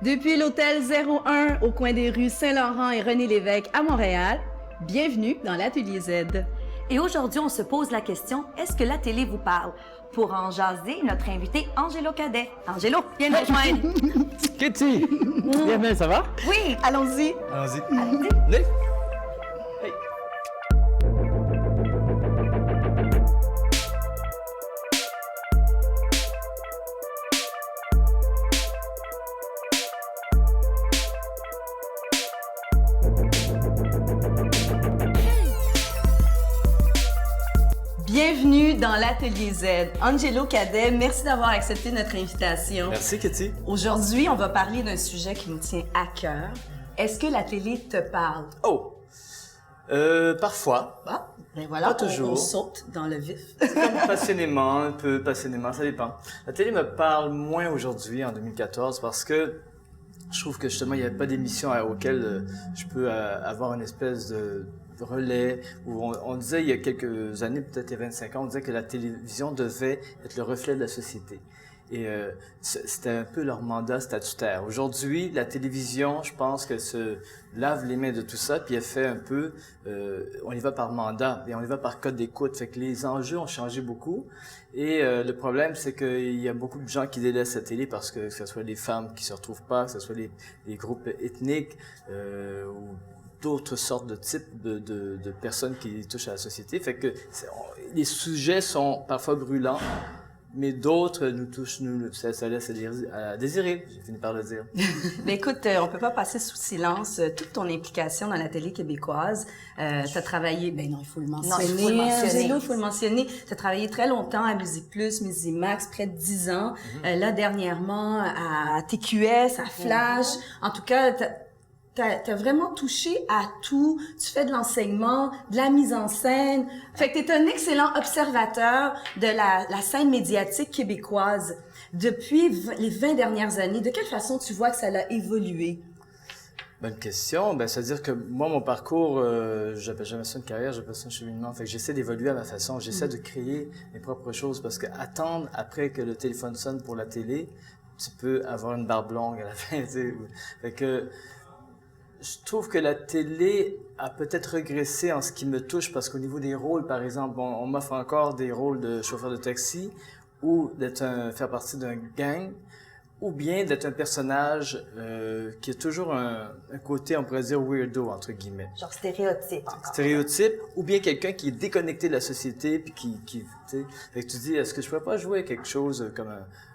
Depuis l'hôtel 01 au coin des rues Saint-Laurent et René-Lévesque à Montréal, bienvenue dans l'Atelier Z. Et aujourd'hui, on se pose la question, est-ce que la télé vous parle? Pour en jaser, notre invité Angelo Cadet. Angelo, viens nous rejoindre. Kitty! Bienvenue, ça va? Oui, allons-y. Allons-y. Allons-y. Allez! Hey. Bienvenue dans l'Atelier Z. Angelo Cadet, merci d'avoir accepté notre invitation. Merci, Kitty. Aujourd'hui, on va parler d'un sujet qui nous tient à cœur. Est-ce que la télé te parle? Oh! Parfois. Ah, ben voilà, Pas toujours. On saute dans le vif. Comme passionnément, un peu passionnément, ça dépend. La télé me parle moins aujourd'hui, en 2014, parce que je trouve que justement, il n'y a pas d'émission auquel je peux avoir une espèce de relais, où on disait il y a quelques années, peut-être il y a 25 ans, on disait que la télévision devait être le reflet de la société. Et c'était un peu leur mandat statutaire. Aujourd'hui, la télévision, je pense qu'elle se lave les mains de tout ça, puis elle fait un peu, on y va par mandat et on y va par code d'écoute. Fait que les enjeux ont changé beaucoup. Et le problème, c'est qu'il y a beaucoup de gens qui délaissent la télé parce que ce soit les femmes qui se retrouvent pas, que ce soit les groupes ethniques ou d'autres sortes de types de personnes qui touchent à la société. Fait que les sujets sont parfois brûlants, mais d'autres nous touchent, ça laisse à désirer. J'ai fini par le dire. Mais écoute, on peut pas passer sous silence toute ton implication dans la télé québécoise. T'as travaillé, ben non, il faut le mentionner. Non, il faut le mentionner. Angelo, il faut le mentionner. T'as travaillé très longtemps à Musique Plus, Musimax, près de 10 ans. Là, dernièrement, à TQS, à Flash. En tout cas, T'as vraiment touché à tout. Tu fais de l'enseignement, de la mise en scène. Fait que t'es un excellent observateur de la scène médiatique québécoise. Depuis les 20 dernières années, de quelle façon tu vois que ça a évolué? Bonne question. Ben, c'est-à-dire que moi, mon parcours, j'appelle jamais ça une carrière, j'appelle ça un cheminement. Fait que j'essaie d'évoluer à ma façon. J'essaie de créer mes propres choses parce que attendre après que le téléphone sonne pour la télé, tu peux avoir une barbe longue à la fin, tu sais. Fait que je trouve que la télé a peut-être régressé en ce qui me touche parce qu'au niveau des rôles, par exemple, on m'offre encore des rôles de chauffeur de taxi ou faire partie d'un gang ou bien d'être un personnage qui a toujours un côté, on pourrait dire, weirdo, entre guillemets. Genre stéréotype encore. Stéréotype, ou bien quelqu'un qui est déconnecté de la société puis qui tu sais, fait que tu dis, est-ce que je pourrais pas jouer quelque chose comme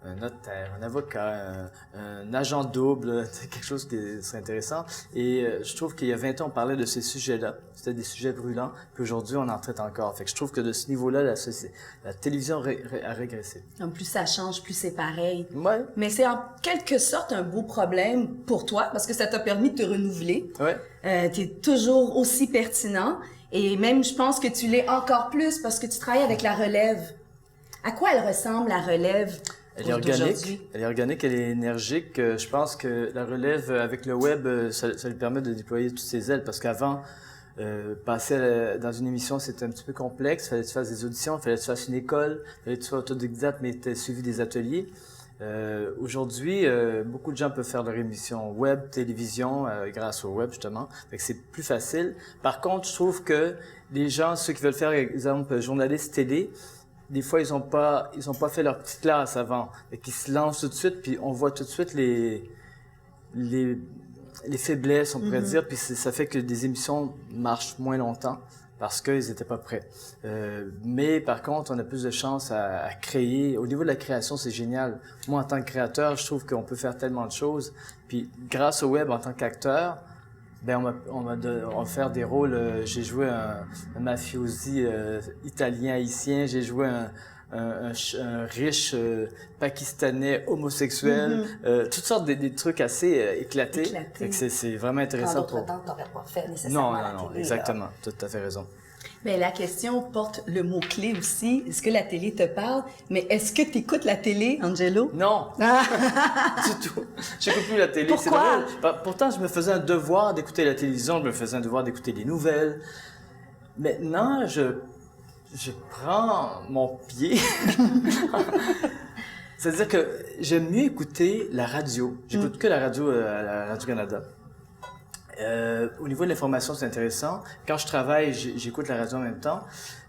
un notaire, un avocat, un agent double, quelque chose qui serait intéressant. Et je trouve qu'il y a 20 ans, on parlait de ces sujets-là. C'était des sujets brûlants. Puis aujourd'hui, on en traite encore. Fait que je trouve que de ce niveau-là, la télévision a régressé. En plus ça change, plus c'est pareil. Ouais. Mais c'est en quelque sorte un beau problème pour toi parce que ça t'a permis de te renouveler. Ouais. T'es toujours aussi pertinent et même je pense que tu l'es encore plus parce que tu travailles avec la relève. À quoi elle ressemble la relève? Elle est organique, elle est énergique. Je pense que la relève avec le web, ça lui permet de déployer toutes ses ailes parce qu'avant, passer dans une émission, c'était un petit peu complexe. Fallait que tu fasses des auditions, fallait que tu fasses une école, fallait que tu sois autodidacte, mais tu as suivi des ateliers. Aujourd'hui, beaucoup de gens peuvent faire leur émission web, télévision, grâce au web justement. Fait que c'est plus facile. Par contre, je trouve que les gens, ceux qui veulent faire, exemple, journaliste télé, des fois, ils ont pas fait leur petite classe avant. Et qu'ils se lancent tout de suite, puis on voit tout de suite les faiblesses, on pourrait dire, puis ça fait que des émissions marchent moins longtemps parce qu'ils étaient pas prêts. Mais par contre, on a plus de chances à créer. Au niveau de la création, c'est génial. Moi, en tant que créateur, je trouve qu'on peut faire tellement de choses. Puis grâce au web, en tant qu'acteur, ben on va faire des rôles. J'ai joué un mafiosi italien haïtien. J'ai joué un riche pakistanais homosexuel. Toutes sortes des trucs assez éclatés. Fait que c'est vraiment intéressant. Dans d'autres temps, t'aurais pas fait nécessairement la télé. Non, exactement. Tout à fait raison. Mais la question porte le mot-clé aussi. Est-ce que la télé te parle? Mais est-ce que tu écoutes la télé, Angelo? Non! Du tout. J'écoute plus la télé. Pourquoi? C'est drôle. Pourtant, je me faisais un devoir d'écouter la télévision, je me faisais un devoir d'écouter les nouvelles. Maintenant, je prends mon pied C'est-à-dire que j'aime mieux écouter la radio. J'écoute que la radio à la Radio-Canada. Au niveau de l'information, c'est intéressant. Quand je travaille, j'écoute la radio en même temps.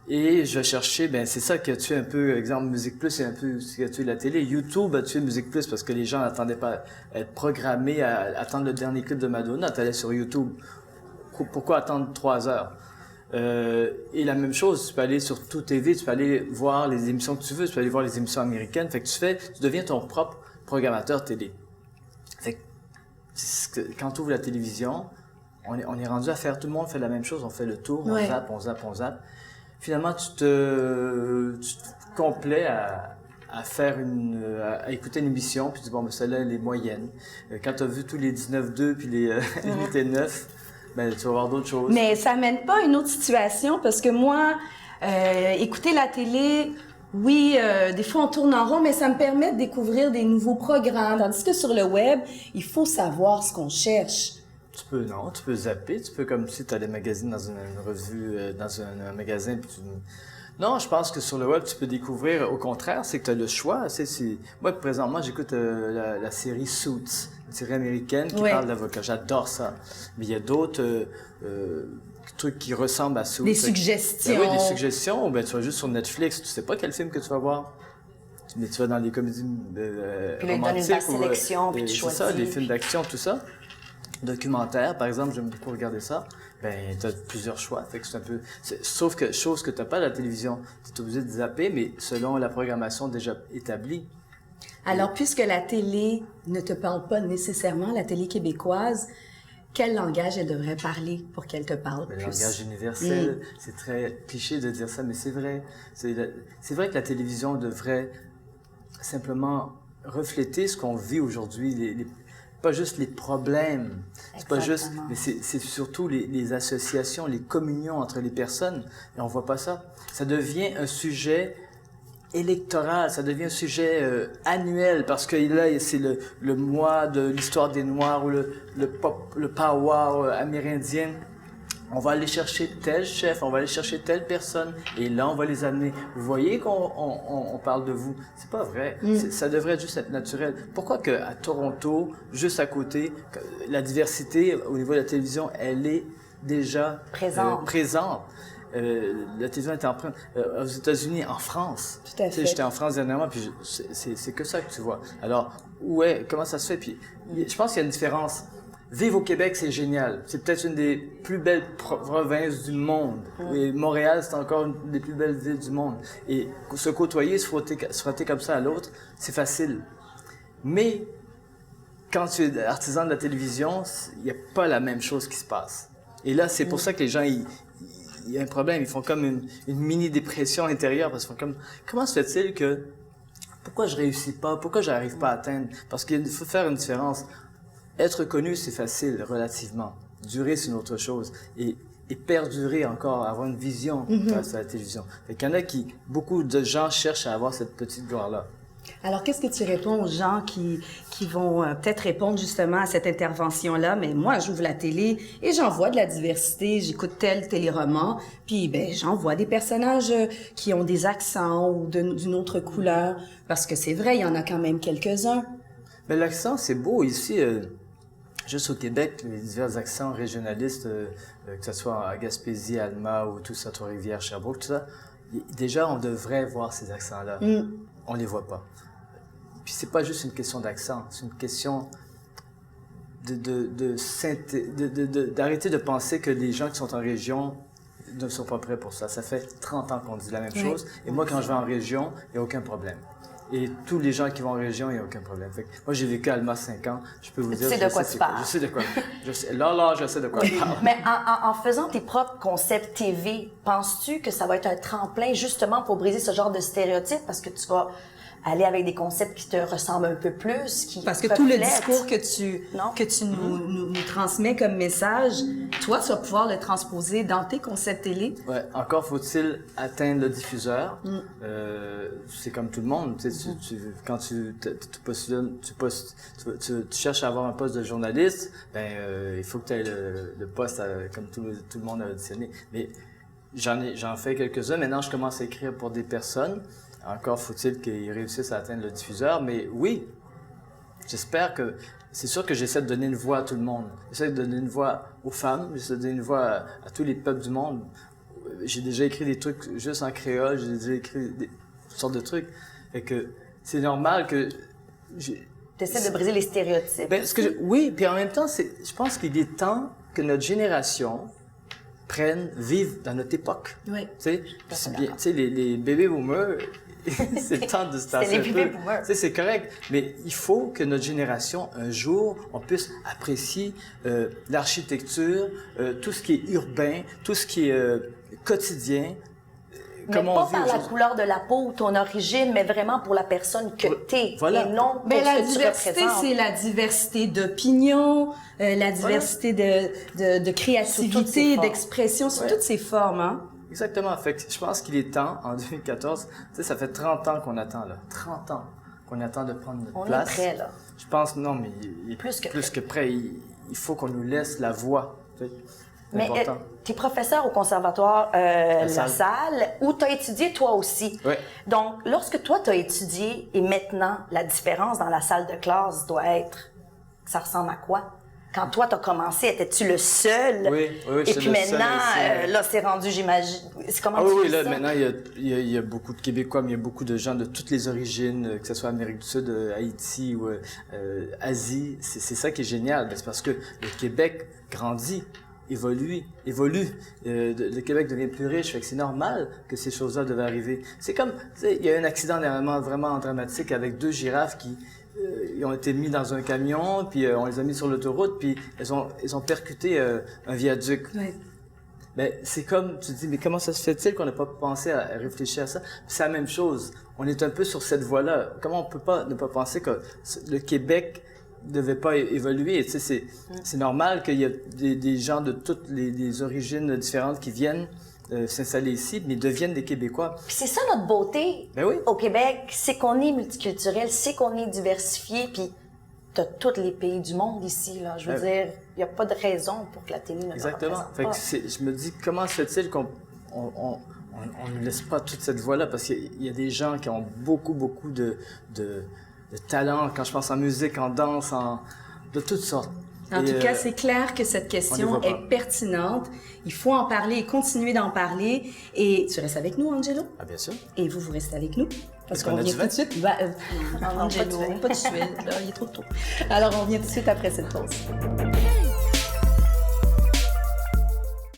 Et je vais chercher, c'est ça qui a tué un peu, exemple, Musique Plus, c'est un peu ce qui a tué la télé. YouTube a tué Musique Plus parce que les gens n'attendaient pas à être programmés à attendre le dernier clip de Madonna. T'allais sur YouTube. Pourquoi attendre 3 heures? Et la même chose, tu peux aller sur Tout TV, tu peux aller voir les émissions que tu veux, tu peux aller voir les émissions américaines. Fait que tu deviens ton propre programmateur télé. Fait que quand tu ouvres la télévision, on est rendu à faire, tout le monde fait la même chose, on fait le tour, on zappe, on zappe, on zappe. Finalement, tu te complais à à écouter une émission, puis tu dis, bon, celle-là, elle est moyenne. Quand tu as vu tous les 19-2 puis les 8-9, tu vas voir d'autres choses. Mais ça mène pas à une autre situation, parce que moi, écouter la télé, oui, des fois on tourne en rond, mais ça me permet de découvrir des nouveaux programmes. Tandis que sur le web, il faut savoir ce qu'on cherche. Tu peux zapper, tu peux comme si tu as des magazines dans une revue, dans un magasin, puis Non, je pense que sur le web, tu peux découvrir, au contraire, c'est que tu as le choix. Moi, présentement, j'écoute la série Suits, une série américaine qui parle d'avocats. J'adore ça. Mais il y a d'autres trucs qui ressemblent à Suits. Des suggestions. Oui, des suggestions. Ou tu vas juste sur Netflix, tu sais pas quel film que tu vas voir. Mais tu vas dans les comédies puis là, romantiques. Puis là, une sélection, puis tu choisis. C'est ça, des films d'action, tout ça. Documentaire, par exemple, j'aime beaucoup regarder ça. Tu as plusieurs choix. Fait que c'est un peu... Sauf que, chose que tu n'as pas à la télévision. Tu es obligé de zapper, mais selon la programmation déjà établie. Alors, puisque la télé ne te parle pas nécessairement, la télé québécoise, quel langage elle devrait parler pour qu'elle te parle plus? Le langage universel, c'est très cliché de dire ça, mais c'est vrai. C'est vrai que la télévision devrait simplement refléter ce qu'on vit aujourd'hui, pas juste les problèmes, c'est pas juste, mais c'est surtout les associations, les communions entre les personnes, et on voit pas ça. Ça devient un sujet électoral, ça devient un sujet annuel, parce que là, c'est le mois de l'histoire des Noirs ou le power amérindien. On va aller chercher tel chef, on va aller chercher telle personne, et là, on va les amener. Vous voyez qu'on parle de vous. C'est pas vrai. Ça devrait juste être naturel. Pourquoi qu'à Toronto, juste à côté, la diversité au niveau de la télévision, elle est déjà présente. La télévision est empreinte. Aux États-Unis, en France. Tout à fait. J'étais en France dernièrement, puis c'est que ça que tu vois. Alors, comment ça se fait? Puis, je pense qu'il y a une différence. Vivre au Québec, c'est génial. C'est peut-être une des plus belles provinces du monde. Et Montréal, c'est encore une des plus belles villes du monde. Et se côtoyer, se frotter comme ça à l'autre, c'est facile. Mais quand tu es artisan de la télévision, il n'y a pas la même chose qui se passe. Et là, c'est pour ça que les gens, il y a un problème. Ils font comme une mini-dépression intérieure. Parce qu'ils font comme, comment se fait-il que, pourquoi je réussis pas? Pourquoi j'arrive pas à atteindre? Parce qu'il faut faire une différence. Être connu, c'est facile, relativement. Durer, c'est une autre chose. Et perdurer encore, avoir une vision grâce à la télévision. Fait qu'il y en a beaucoup de gens cherchent à avoir cette petite gloire-là. Alors, qu'est-ce que tu réponds aux gens qui vont peut-être répondre justement à cette intervention-là? Mais moi, j'ouvre la télé et j'en vois de la diversité. J'écoute tel téléroman, puis j'en vois des personnages qui ont des accents ou d'une autre couleur. Parce que c'est vrai, il y en a quand même quelques-uns. Mais l'accent, c'est beau. Ici, juste au Québec, les divers accents régionalistes, que ce soit à Gaspésie, Alma ou tout ça, Trois-Rivières, Sherbrooke, tout ça, déjà, on devrait voir ces accents-là. On les voit pas. Puis c'est pas juste une question d'accent, c'est une question d'arrêter de penser que les gens qui sont en région ne sont pas prêts pour ça. Ça fait 30 ans qu'on dit la même chose. Et moi, quand je vais en région, il n'y a aucun problème. Et tous les gens qui vont en région, il n'y a aucun problème. Fait que moi, j'ai vécu à Alma 5 ans. Je peux vous dire... Tu sais de quoi tu parles. Je sais de quoi. Je sais de quoi je parle. Mais en faisant tes propres concepts TV, penses-tu que ça va être un tremplin justement pour briser ce genre de stéréotypes? Parce que tu vas aller avec des concepts qui te ressemblent un peu plus, qui Parce que tout le discours que tu nous transmets comme message, toi, tu vas pouvoir le transposer dans tes concepts télé. Ouais, encore faut-il atteindre le diffuseur. C'est comme tout le monde. Quand tu postules, tu cherches à avoir un poste de journaliste, il faut que tu aies le poste comme tout le monde a auditionné. Mais j'en fais quelques-uns. Maintenant, je commence à écrire pour des personnes. Encore faut-il qu'ils réussissent à atteindre le diffuseur, mais oui, j'espère que... C'est sûr que j'essaie de donner une voix à tout le monde. J'essaie de donner une voix aux femmes, j'essaie de donner une voix à tous les peuples du monde. J'ai déjà écrit des trucs juste en créole, j'ai déjà écrit toutes sortes de trucs. Et que c'est normal que... T'essaies de briser les stéréotypes. Ben, oui, puis en même temps, je pense qu'il est temps que notre génération vive dans notre époque. Oui. Tu sais, les bébés boomers, c'est le temps de se tasser un peu. C'est les bébés boomers. Tu sais, c'est correct, mais il faut que notre génération, un jour, on puisse apprécier l'architecture, tout ce qui est urbain, tout ce qui est quotidien. Mais pas par la couleur de la peau ou ton origine, mais vraiment pour la personne que t'es, voilà. Et non pour Mais la ce que diversité, tu représentes. c'est la diversité d'opinion, la diversité de créativité, d'expression, sur toutes ces formes. Hein? Exactement. Fait que je pense qu'il est temps, en 2014, tu sais, ça fait 30 ans qu'on attend, là. 30 ans qu'on attend de prendre notre place. On est prêt, là. Je pense, non, mais il est plus que prêt. Il faut qu'on nous laisse la voix. Mais tu es professeur au conservatoire La Salle, où tu as étudié toi aussi. Oui. Donc, lorsque toi, tu as étudié, et maintenant, la différence dans la salle de classe doit être... Ça ressemble à quoi? Quand toi, tu as commencé, étais-tu le seul? Oui, et puis maintenant, là, c'est rendu, j'imagine... C'est comment tu oui, fais là, ça? maintenant, il y a beaucoup de Québécois, mais il y a beaucoup de gens de toutes les origines, que ce soit Amérique du Sud, Haïti ou Asie. C'est ça qui est génial. C'est parce que le Québec grandit. Évolue. Le Québec devient plus riche, fait que c'est normal que ces choses-là devaient arriver. C'est comme, tu sais, il y a eu un accident vraiment dramatique avec 2 girafes qui ils ont été mis dans un camion, puis on les a mis sur l'autoroute, puis ils ont percuté un viaduc. Oui. Mais c'est comme, tu te dis, mais comment ça se fait-il qu'on n'a pas pensé à réfléchir à ça? C'est la même chose. On est un peu sur cette voie-là. Comment on peut pas ne pas penser que le Québec devait pas évoluer? Tu sais, c'est normal qu'il y ait des gens de toutes les origines différentes qui viennent s'installer ici, mais deviennent des Québécois. Puis c'est ça notre beauté au Québec, c'est qu'on est multiculturel, c'est qu'on est diversifié, puis t'as tous les pays du monde ici, là. Je veux dire, il n'y a pas de raison pour que la télé ne Exactement. représente Fait pas. que je me dis, comment se fait-il qu'on ne laisse pas toute cette voie-là? Parce qu'il y a des gens qui ont beaucoup de talent, quand je pense en musique, en danse, de toutes sortes. En tout cas, c'est clair que cette question est pertinente. Il faut en parler et continuer d'en parler. Et tu restes avec nous, Angelo? Ah, bien sûr. Et vous restez avec nous? Parce qu'on revient tout de suite. Angelo, pas de suite. Là, il est trop tôt. Alors, on revient tout de suite après cette pause.